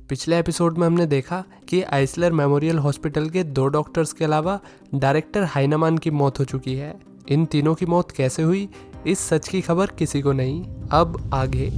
पिछले एपिसोड में हमने देखा कि आइसलर मेमोरियल हॉस्पिटल के 2 डॉक्टर्स के अलावा डायरेक्टर हाइनेमान की मौत हो चुकी है। इन तीनों की मौत कैसे हुई, इस सच की खबर किसी को नहीं। अब आगे।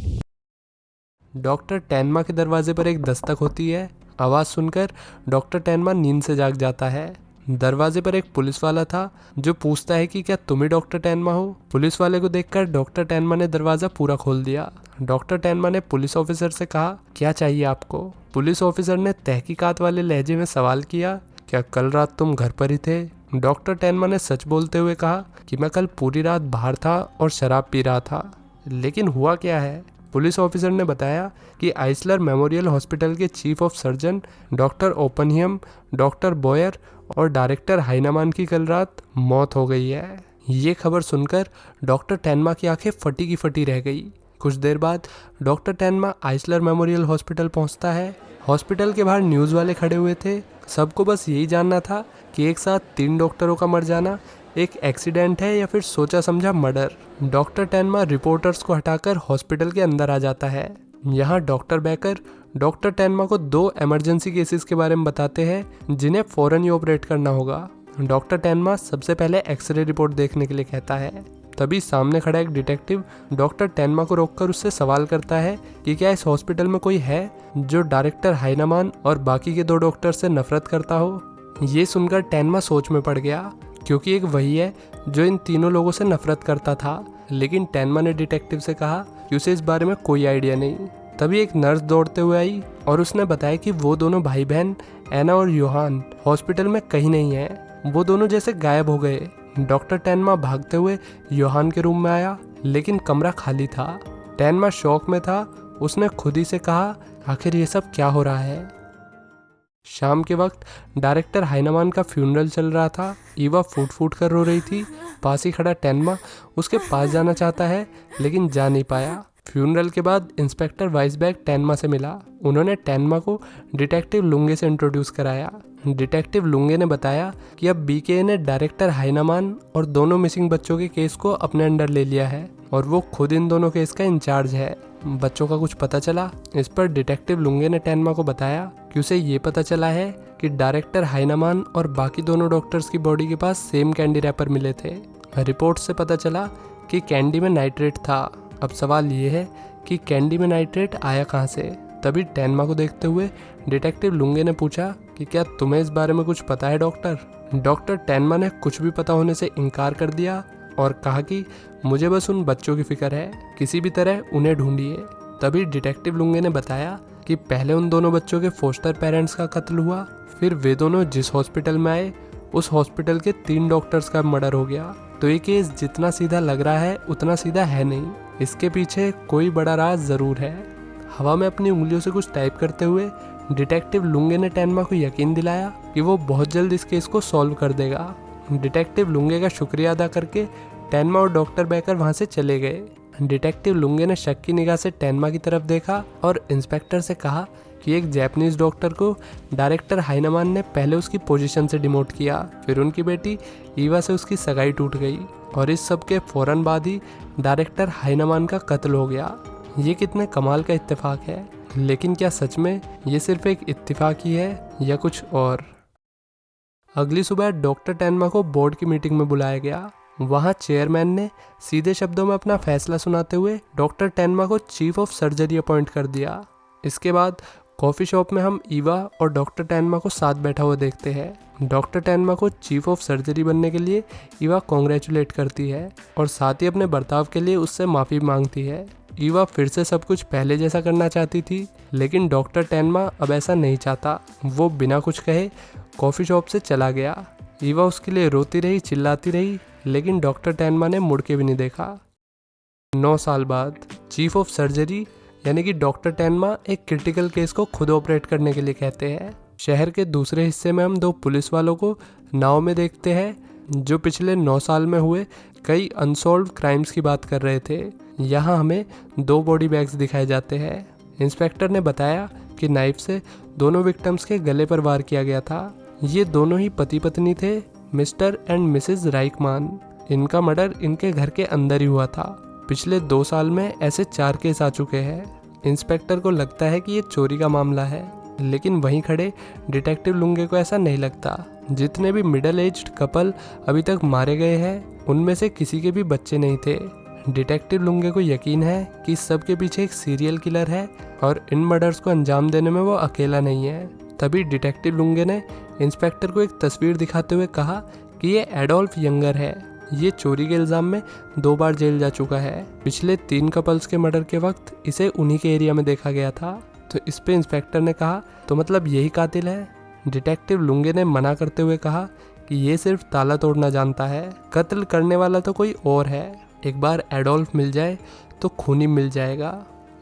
डॉक्टर टेनमा के दरवाजे पर एक दस्तक होती है। आवाज़ सुनकर डॉक्टर टेनमा नींद से जाग जाता है। दरवाजे पर एक पुलिस वाला था जो पूछता है कि क्या तुम ही डॉक्टर टेनमा हो। पुलिस वाले को देखकर डॉक्टर टेनमा ने दरवाज़ा पूरा खोल दिया। डॉक्टर टेनमा ने पुलिस ऑफिसर से कहा, क्या चाहिए आपको। पुलिस ऑफिसर ने तहकीकात वाले लहजे में सवाल किया, क्या कल रात तुम घर पर ही थे। डॉक्टर टेनमा ने सच बोलते हुए कहा कि मैं कल पूरी रात बाहर था और शराब पी रहा था। लेकिन हुआ क्या है। पुलिस ऑफिसर ने बताया कि आइसलर मेमोरियल हॉस्पिटल के chief of surgeon doctor Oppenheim, doctor Boyer और डायरेक्टर हाइनेमान की कल रात मौत हो गई है। ये खबर सुनकर डॉक्टर टेनमा की आंखें फटी की फटी रह गई। कुछ देर बाद डॉक्टर टेनमा आइसलर मेमोरियल हॉस्पिटल पहुंचता है। हॉस्पिटल के बाहर न्यूज़ वाले खड़े हुए थे। सबको बस यही जानना था कि एक साथ 3 डॉक्टरों का मर जाना एक एक्सीडेंट है या फिर सोचा समझा मर्डर। डॉक्टर टेनमा रिपोर्टर्स को हटाकर हॉस्पिटल के अंदर आ जाता है। यहाँ डॉक्टर बेकर डॉक्टर टेनमा को 2 इमरजेंसी केसेस के बारे में बताते हैं जिन्हें फौरन ही ऑपरेट करना होगा। डॉक्टर टेनमा सबसे पहले एक्सरे रिपोर्ट देखने के लिए कहता है। तभी सामने खड़ा एक डिटेक्टिव डॉक्टर टेनमा को रोककर उससे सवाल करता है कि क्या इस हॉस्पिटल में कोई है जो डायरेक्टर हाइनेमान और बाकी के 2 डॉक्टर से नफरत करता हो। ये सुनकर टेनमा सोच में पड़ गया, क्योंकि एक वही है जो इन तीनों लोगों से नफरत करता था। लेकिन टेनमा ने डिटेक्टिव से कहा कि उसे इस बारे में कोई आइडिया नहीं। तभी एक नर्स दौड़ते हुए आई और उसने बताया कि वो दोनों भाई बहन एना और योहान हॉस्पिटल में कहीं नहीं है। वो दोनों जैसे गायब हो गए। डॉक्टर टेनमा भागते हुए योहान के रूम में आया, लेकिन कमरा खाली था। टेनमा शॉक में था। उसने खुद ही से कहा, आखिर ये सब क्या हो रहा है। शाम के वक्त डायरेक्टर हाइनेमान का फ्यूनरल चल रहा था। ईवा फूट फूट कर रो रही थी। पास ही खड़ा टेनमा उसके पास जाना चाहता है, लेकिन जा नहीं पाया। फ्यूनरल के बाद इंस्पेक्टर वाइसबैग टेनमा से मिला। उन्होंने टेनमा को डिटेक्टिव लुंगे से इंट्रोड्यूस कराया। डिटेक्टिव लुंगे ने बताया कि अब बीके ने डायरेक्टर हाइनेमान और दोनों मिसिंग बच्चों के केस को अपने अंडर ले लिया है और वो खुद इन दोनों केस का इंचार्ज है। बच्चों का कुछ पता चला। इस पर डिटेक्टिव लुंगे ने टेनमा को बताया कि उसे ये पता चला है कि डायरेक्टर हाइनेमान और बाकी दोनों डॉक्टर्स की बॉडी के पास सेम कैंडी रैपर मिले थे। रिपोर्ट से पता चला कि कैंडी में नाइट्रेट था। अब सवाल ये है कि कैंडी में नाइट्रेट आया कहाँ से। तभी टेनमा को देखते हुए डिटेक्टिव लुंगे ने पूछा कि क्या तुम्हें इस बारे में कुछ पता है डॉक्टर। डॉक्टर टेनमा ने कुछ भी पता होने से इनकार कर दिया और कहा कि मुझे बस उन बच्चों की फिक्र है, किसी भी तरह उन्हें ढूंढिए। तभी डिटेक्टिव लुंगे ने बताया कि पहले उन दोनों बच्चों के फोस्टर पेरेंट्स का कत्ल हुआ, फिर वे दोनों जिस हॉस्पिटल में आए उस हॉस्पिटल के 3 डॉक्टर्स का मर्डर हो गया। तो ये केस जितना सीधा लग रहा है उतना सीधा है नहीं। इसके पीछे कोई बड़ा राज जरूर है। हवा में अपनी उंगलियों से कुछ टाइप करते हुए डिटेक्टिव लुंगे ने टेनमा को यकीन दिलाया कि वो बहुत जल्द इस केस को सॉल्व कर देगा। डिटेक्टिव लुंगे का शुक्रिया अदा करके टेनमा और डॉक्टर बेकर वहां से चले गए। डिटेक्टिव लुंगे ने शक की निगाह से टेनमा की तरफ देखा और इंस्पेक्टर से कहा कि एक जापानीज डॉक्टर को डायरेक्टर हाइनेमान ने पहले उसकी पोजीशन से डिमोट किया, फिर उनकी बेटी ईवा से उसकी सगाई टूट गई और इस सब के फौरन बाद ही डायरेक्टर हाइनेमान का कत्ल हो गया। ये कितने कमाल का इत्तेफाक है। लेकिन क्या सच में ये सिर्फ एक इत्तेफाक ही है या कुछ और। अगली सुबह डॉक्टर टेनमा को बोर्ड की मीटिंग में बुलाया गया। वहाँ चेयरमैन ने सीधे शब्दों में अपना फैसला सुनाते हुए डॉक्टर टेनमा को चीफ ऑफ सर्जरी अपॉइंट कर दिया। इसके बाद कॉफ़ी शॉप में हम ईवा और डॉक्टर टेनमा को साथ बैठा हुआ देखते हैं। डॉक्टर टेनमा को चीफ ऑफ सर्जरी बनने के लिए ईवा कॉन्ग्रेचुलेट करती है और साथ ही अपने बर्ताव के लिए उससे माफ़ी मांगती है। ईवा फिर से सब कुछ पहले जैसा करना चाहती थी, लेकिन डॉक्टर टेनमा अब ऐसा नहीं चाहता। वो बिना कुछ कहे कॉफ़ी शॉप से चला गया। ईवा उसके लिए रोती रही, चिल्लाती रही, लेकिन डॉक्टर टेनमा ने मुड़ के भी नहीं देखा। 9 साल बाद चीफ ऑफ सर्जरी यानी कि डॉक्टर टेनमा एक क्रिटिकल केस को खुद ऑपरेट करने के लिए कहते हैं। शहर के दूसरे हिस्से में हम 2 पुलिस वालों को नाव में देखते हैं जो पिछले 9 साल में हुए कई अनसॉल्व्ड क्राइम्स की बात कर रहे थे। यहाँ हमें 2 बॉडी बैग्स दिखाए जाते हैं। इंस्पेक्टर ने बताया कि नाइफ से दोनों विक्टिम्स के गले पर वार किया गया था। ये दोनों ही पति पत्नी थे, मिस्टर एंड मिसेस राइकमान। इनका मर्डर इनके घर के अंदर ही हुआ था। पिछले 2 साल में ऐसे 4 केस आ चुके हैं। इंस्पेक्टर को लगता है कि ये चोरी का मामला है। लेकिन वहीं खड़े डिटेक्टिव लुंगे को ऐसा नहीं लगता। जितने भी मिडिल एज्ड कपल अभी तक मारे गए हैं उनमें से किसी के भी बच्चे नहीं थे। डिटेक्टिव लुंगे को यकीन है कि इस सब के पीछे एक सीरियल किलर है और इन मर्डर्स को अंजाम देने में वो अकेला नहीं है। तभी डिटेक्टिव लुंगे ने इंस्पेक्टर को एक तस्वीर दिखाते हुए कहा कि ये एडोल्फ यंगर है। ये चोरी के इल्ज़ाम में 2 बार जेल जा चुका है। पिछले 3 कपल्स के मर्डर के वक्त इसे उन्हीं के एरिया में देखा गया था। तो इस पे इंस्पेक्टर ने कहा, तो मतलब यही कातिल है? डिटेक्टिव लुंगे ने मना करते हुए कहा कि ये सिर्फ ताला तोड़ना जानता है, कत्ल करने वाला तो कोई और है। एक बार एडोल्फ मिल जाए तो खूनी मिल जाएगा।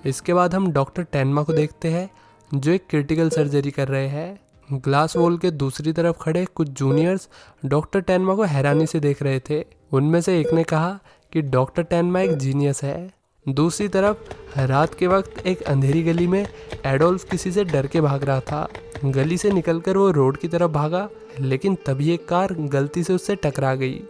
इसके बाद हम डॉक्टर टेनमा को देखते हैं जो एक क्रिटिकल सर्जरी कर रहे हैं। ग्लास वॉल के दूसरी तरफ खड़े कुछ जूनियर्स डॉक्टर टेनमा को हैरानी से देख रहे थे। उनमें से एक ने कहा कि डॉक्टर टेनमा एक जीनियस है। दूसरी तरफ रात के वक्त एक अंधेरी गली में एडोल्फ किसी से डर के भाग रहा था। गली से निकलकर वो रोड की तरफ भागा, लेकिन तभी एक कार गलती से उससे टकरा गई।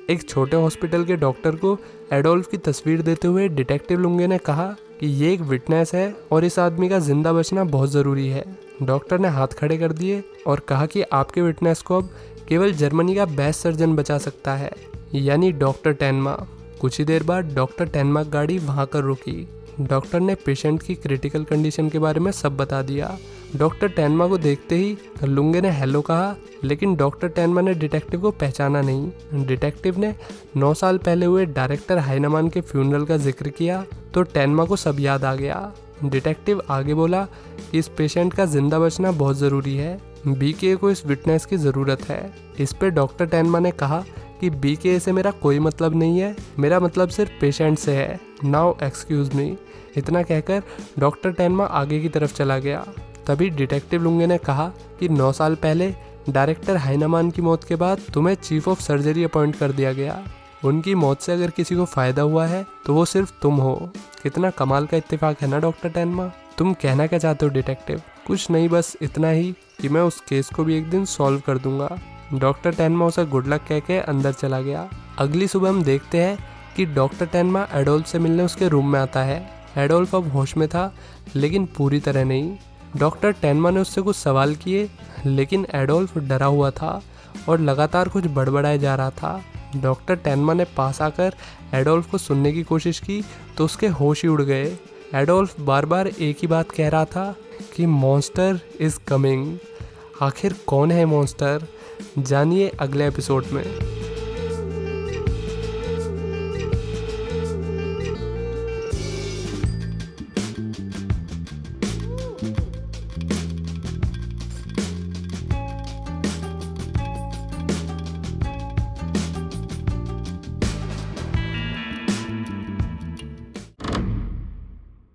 एक छोटे हॉस्पिटल के डॉक्टर को एडोल्फ की तस्वीर देते हुए डिटेक्टिव लुंगे ने कहा कि ये एक विटनेस है और इस आदमी का जिंदा बचना बहुत ज़रूरी है। डॉक्टर ने हाथ खड़े कर दिए और कहा कि आपके विटनेस को अब केवल जर्मनी का बेस्ट सर्जन बचा सकता है, यानी डॉक्टर टेनमा। कुछ ही देर बाद डॉक्टर टेनमा की गाड़ी वहाँ कर रुकी। डॉक्टर ने पेशेंट की क्रिटिकल कंडीशन के बारे में सब बता दिया। डॉक्टर टेनमा को देखते ही लुंगे ने हेलो कहा, लेकिन डॉक्टर टेनमा ने डिटेक्टिव को पहचाना नहीं। डिटेक्टिव ने 9 साल पहले हुए डायरेक्टर हाइनेमान के फ्यूनरल का जिक्र किया तो टेनमा को सब याद आ गया। डिटेक्टिव आगे बोला कि इस पेशेंट का जिंदा बचना बहुत ज़रूरी है, बीके को इस विटनेस की ज़रूरत है। इस पे डॉक्टर टेनमा ने कहा कि बीके से मेरा कोई मतलब नहीं है, मेरा मतलब सिर्फ पेशेंट से है। Now excuse me. इतना कहकर डॉक्टर टेनमा आगे की तरफ चला गया। तभी डिटेक्टिव लुंगे ने कहा कि 9 साल पहले डायरेक्टर हाइनेमान की मौत के बाद तुम्हें चीफ ऑफ सर्जरी अपॉइंट कर दिया गया। उनकी मौत से अगर किसी को फ़ायदा हुआ है तो वो सिर्फ तुम हो। कितना कमाल का इत्तेफाक है ना डॉक्टर टेनमा। तुम कहना क्या चाहते हो डिटेक्टिव? कुछ नहीं, बस इतना ही कि मैं उस केस को भी एक दिन सॉल्व कर दूंगा। डॉक्टर टेनमा उसे गुड लक कह के अंदर चला गया। अगली सुबह हम देखते हैं कि डॉक्टर टेनमा एडोल्फ से मिलने उसके रूम में आता है। एडोल्फ अब होश में था, लेकिन पूरी तरह नहीं। डॉक्टर टेनमा ने उससे कुछ सवाल किए, लेकिन एडोल्फ डरा हुआ था और लगातार कुछ बड़बड़ाए जा रहा था। डॉक्टर टेनमा ने पास आकर एडोल्फ को सुनने की कोशिश की तो उसके होश ही उड़ गए। एडोल्फ बार बार एक ही बात कह रहा था कि मॉन्स्टर इज कमिंग। आखिर कौन है मॉन्स्टर? जानिए अगले एपिसोड में।